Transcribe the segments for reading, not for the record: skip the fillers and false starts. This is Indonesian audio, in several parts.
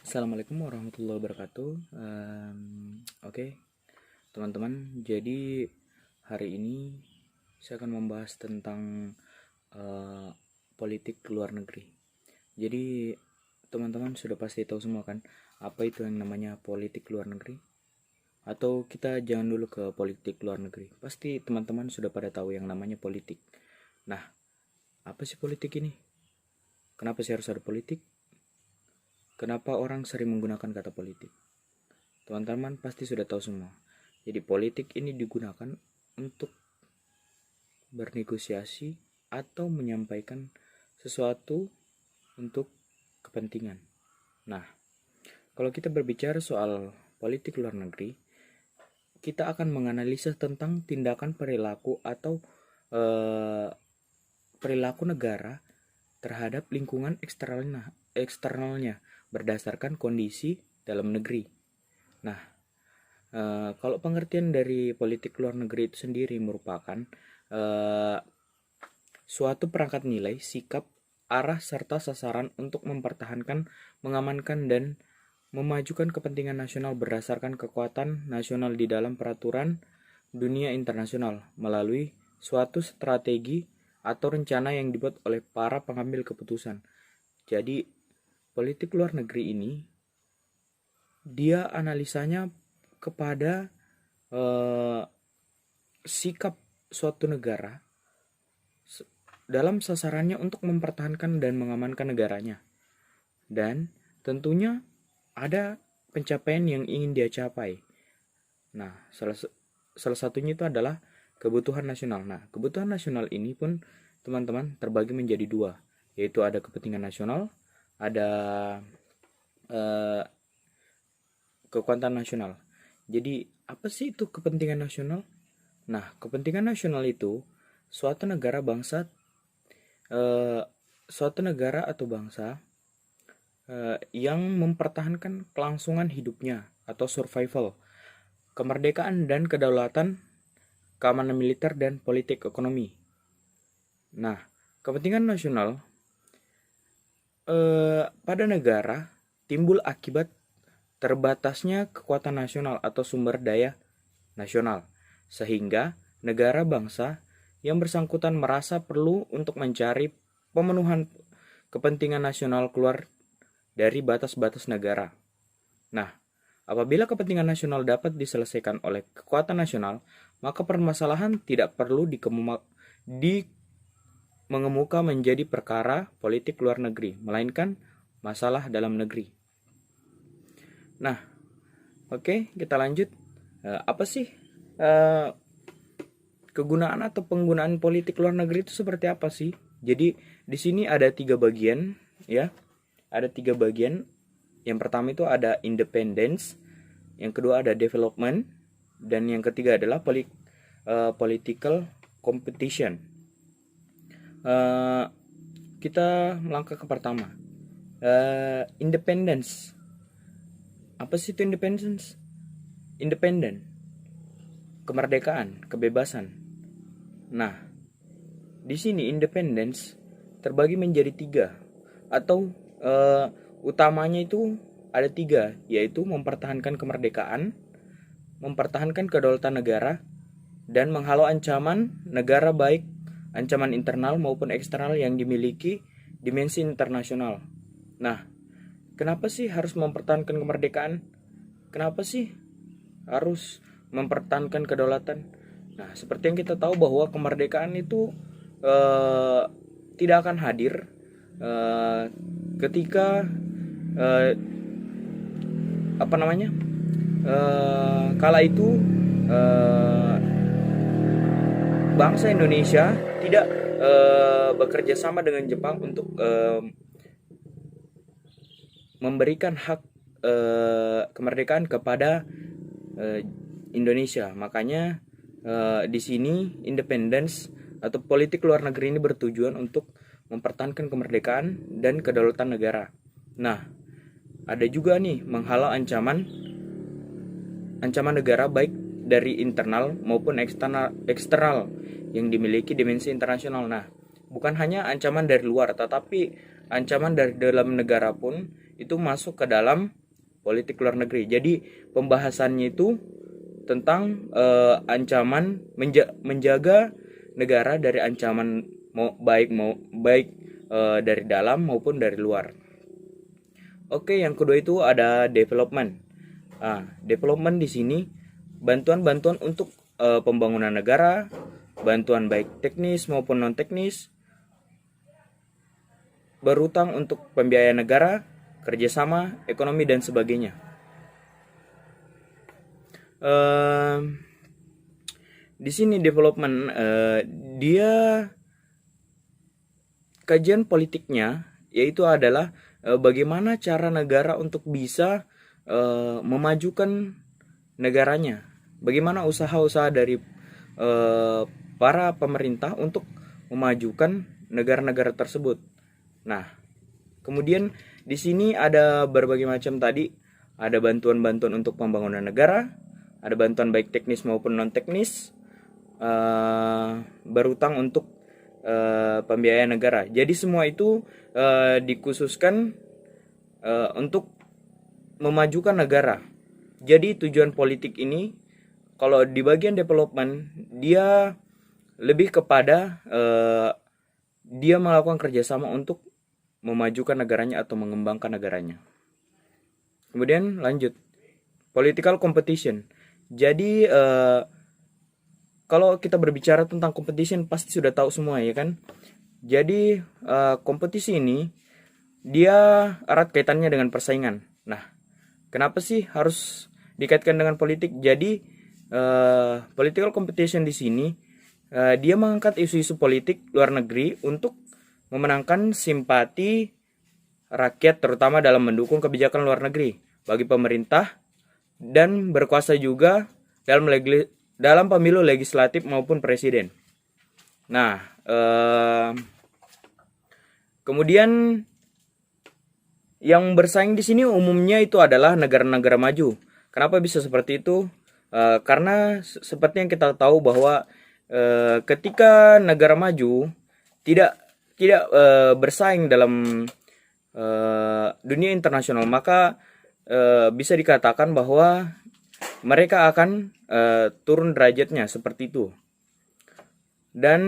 Assalamualaikum warahmatullahi wabarakatuh. Oke, teman-teman. Jadi hari ini saya akan membahas tentang eh, politik luar negeri. Jadi teman-teman sudah pasti tahu semua kan, apa itu yang namanya politik luar negeri? Atau kita jangan dulu ke politik luar negeri. Pasti teman-teman sudah pada tahu yang namanya politik. Nah, apa sih politik ini? Kenapa sih harus ada politik? Kenapa orang sering menggunakan kata politik? Teman-teman pasti sudah tahu semua. Jadi politik ini digunakan untuk bernegosiasi atau menyampaikan sesuatu untuk kepentingan. Nah, kalau kita berbicara soal politik luar negeri, kita akan menganalisa tentang tindakan perilaku atau perilaku negara terhadap lingkungan eksternalnya berdasarkan kondisi dalam negeri. Nah, kalau pengertian dari politik luar negeri itu sendiri merupakan suatu perangkat nilai, sikap, arah, serta sasaran untuk mempertahankan, mengamankan, dan memajukan kepentingan nasional berdasarkan kekuatan nasional di dalam peraturan dunia internasional melalui suatu strategi atau rencana yang dibuat oleh para pengambil keputusan. Jadi, politik luar negeri ini dia analisanya kepada sikap suatu negara dalam sasarannya untuk mempertahankan dan mengamankan negaranya. Dan tentunya ada pencapaian yang ingin dia capai. Nah, salah satunya itu adalah kebutuhan nasional. Nah, kebutuhan nasional ini pun teman-teman terbagi menjadi dua, yaitu ada kepentingan nasional, ada kekuatan nasional. Jadi, apa sih itu kepentingan nasional? Nah, kepentingan nasional itu suatu negara bangsa, suatu negara atau bangsa yang mempertahankan kelangsungan hidupnya atau survival, kemerdekaan dan kedaulatan, keamanan militer dan politik ekonomi. Nah, kepentingan nasional pada negara timbul akibat terbatasnya kekuatan nasional atau sumber daya nasional, sehingga negara bangsa yang bersangkutan merasa perlu untuk mencari pemenuhan kepentingan nasional keluar dari batas-batas negara. Nah, apabila kepentingan nasional dapat diselesaikan oleh kekuatan nasional, maka permasalahan tidak perlu mengemuka menjadi perkara politik luar negeri, melainkan masalah dalam negeri. Nah, oke, kita lanjut. Apa sih kegunaan atau penggunaan politik luar negeri itu seperti apa sih? Jadi di sini ada 3 bagian, ya. Ada 3 bagian. Yang pertama itu ada independence, yang kedua ada development, dan yang ketiga adalah political competition. Kita melangkah ke pertama. Independence. Apa sih itu independence? Independen, kemerdekaan, kebebasan. Nah, di sini independence terbagi menjadi 3, atau utamanya itu ada 3, yaitu mempertahankan kemerdekaan, mempertahankan kedaulatan negara, dan menghalau ancaman negara baik ancaman internal maupun eksternal yang dimiliki dimensi internasional. Nah, kenapa sih harus mempertahankan kemerdekaan? Kenapa sih harus mempertahankan kedaulatan? Nah, seperti yang kita tahu bahwa kemerdekaan itu tidak akan hadir ketika kala itu bangsa Indonesia tidak bekerja sama dengan Jepang untuk memberikan hak kemerdekaan kepada Indonesia. Makanya di sini independence atau politik luar negeri ini bertujuan untuk mempertahankan kemerdekaan dan kedaulatan negara. Nah, ada juga nih menghalau ancaman negara baik dari internal maupun eksternal yang dimiliki dimensi internasional. Nah, bukan hanya ancaman dari luar, tetapi ancaman dari dalam negara pun itu masuk ke dalam politik luar negeri. Jadi pembahasannya itu tentang ancaman menjaga negara dari ancaman baik dari dalam maupun dari luar. Oke, yang kedua itu ada development. Development di sini bantuan-bantuan untuk pembangunan negara, bantuan baik teknis maupun non teknis, berutang untuk pembiayaan negara, kerjasama, ekonomi dan sebagainya. Di sini development dia kajian politiknya yaitu adalah bagaimana cara negara untuk bisa memajukan negaranya, bagaimana usaha-usaha dari para pemerintah untuk memajukan negara-negara tersebut. Nah, kemudian di sini ada berbagai macam tadi, ada bantuan-bantuan untuk pembangunan negara, ada bantuan baik teknis maupun non teknis, berutang untuk pembiayaan negara. Jadi semua itu dikhususkan untuk memajukan negara. Jadi tujuan politik ini kalau di bagian development dia lebih kepada dia melakukan kerjasama untuk memajukan negaranya atau mengembangkan negaranya. Kemudian lanjut political competition. Jadi kalau kita berbicara tentang competition pasti sudah tahu semua ya kan. Jadi kompetisi ini dia erat kaitannya dengan persaingan. Nah, kenapa sih harus dikaitkan dengan politik? Jadi political competition di sini dia mengangkat isu-isu politik luar negeri untuk memenangkan simpati rakyat terutama dalam mendukung kebijakan luar negeri bagi pemerintah dan berkuasa juga dalam pemilu legislatif maupun presiden. Nah, kemudian yang bersaing di sini umumnya itu adalah negara-negara maju. Kenapa bisa seperti itu? Karena seperti yang kita tahu bahwa ketika negara maju tidak bersaing dalam dunia internasional, maka bisa dikatakan bahwa mereka akan turun derajatnya seperti itu. Dan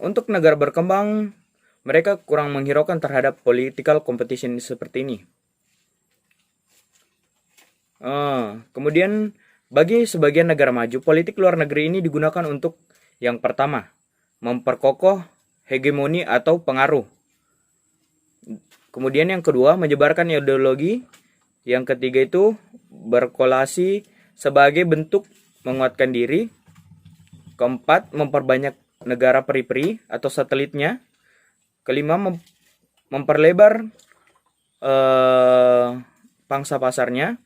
untuk negara berkembang, mereka kurang menghiraukan terhadap political competition seperti ini. Kemudian bagi sebagian negara maju, politik luar negeri ini digunakan untuk yang pertama, memperkokoh hegemoni atau pengaruh. Kemudian yang kedua, menyebarkan ideologi. Yang ketiga itu berkolasi sebagai bentuk menguatkan diri. Keempat, memperbanyak negara periphery atau satelitnya. Kelima, memperlebar pangsa pasarnya.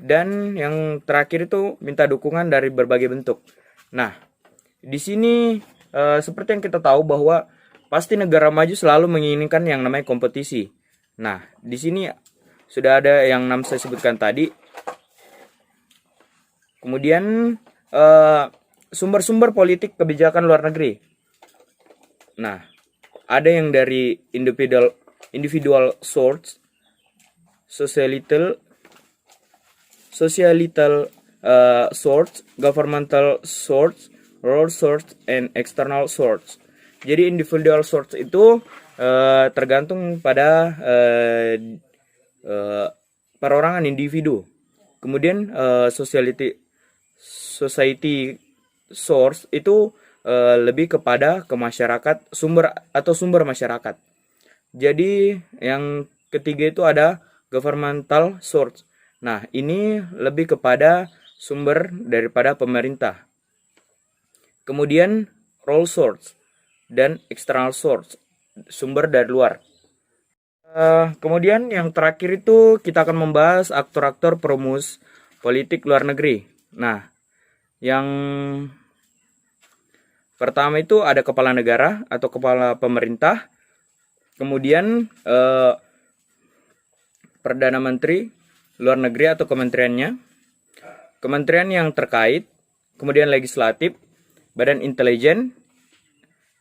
Dan yang terakhir itu minta dukungan dari berbagai bentuk. Nah, di sini seperti yang kita tahu bahwa pasti negara maju selalu menginginkan yang namanya kompetisi. Nah, di sini sudah ada yang saya sebutkan tadi. Kemudian sumber-sumber politik kebijakan luar negeri. Nah, ada yang dari individual source, societal source, governmental source, world source, and external source. Jadi individual source itu tergantung pada perorangan individu. Kemudian society source itu lebih kepada ke masyarakat, sumber masyarakat. Jadi yang ketiga itu ada governmental source. Nah, ini lebih kepada sumber daripada pemerintah. Kemudian role source dan external source, sumber dari luar. Kemudian yang terakhir itu kita akan membahas aktor-aktor perumus politik luar negeri. Nah, yang pertama itu ada kepala negara atau kepala pemerintah. Kemudian Perdana Menteri luar negeri atau kementeriannya, kementerian yang terkait, kemudian legislatif, badan intelijen,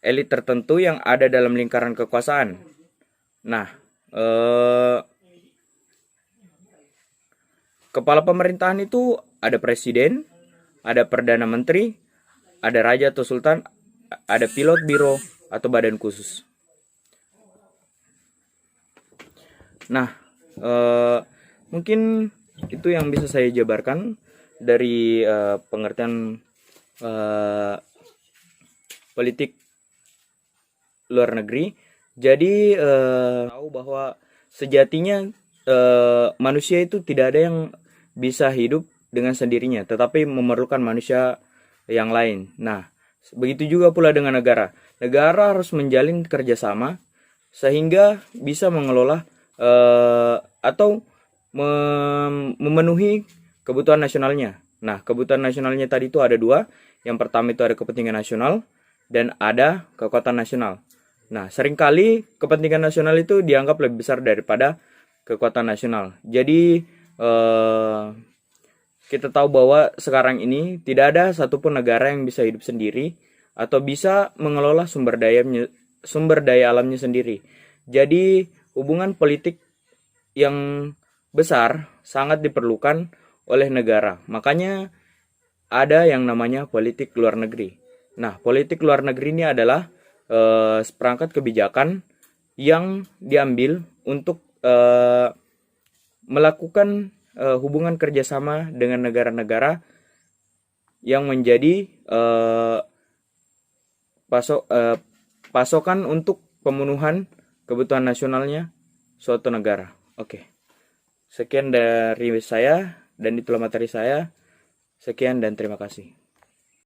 elit tertentu yang ada dalam lingkaran kekuasaan. Nah, kepala pemerintahan itu ada presiden, ada perdana menteri, ada raja atau sultan, ada pilot biro atau badan khusus. Nah, mungkin itu yang bisa saya jabarkan dari pengertian politik luar negeri. Jadi tahu bahwa sejatinya manusia itu tidak ada yang bisa hidup dengan sendirinya, tetapi memerlukan manusia yang lain. Nah, begitu juga pula dengan negara. Negara harus menjalin kerjasama sehingga bisa mengelola atau memenuhi kebutuhan nasionalnya. Nah, kebutuhan nasionalnya tadi itu ada dua. Yang pertama itu ada kepentingan nasional dan ada kekuatan nasional. Nah, seringkali kepentingan nasional itu dianggap lebih besar daripada kekuatan nasional. Jadi, kita tahu bahwa sekarang ini tidak ada satupun negara yang bisa hidup sendiri atau bisa mengelola sumber daya alamnya sendiri. Jadi, hubungan politik yang besar sangat diperlukan oleh negara. Makanya ada yang namanya politik luar negeri. Nah, politik luar negeri ini adalah seperangkat kebijakan yang diambil untuk melakukan hubungan kerjasama dengan negara-negara yang menjadi pasokan untuk pemenuhan kebutuhan nasionalnya suatu negara. Oke. Sekian dari saya dan itulah materi saya. Sekian dan terima kasih.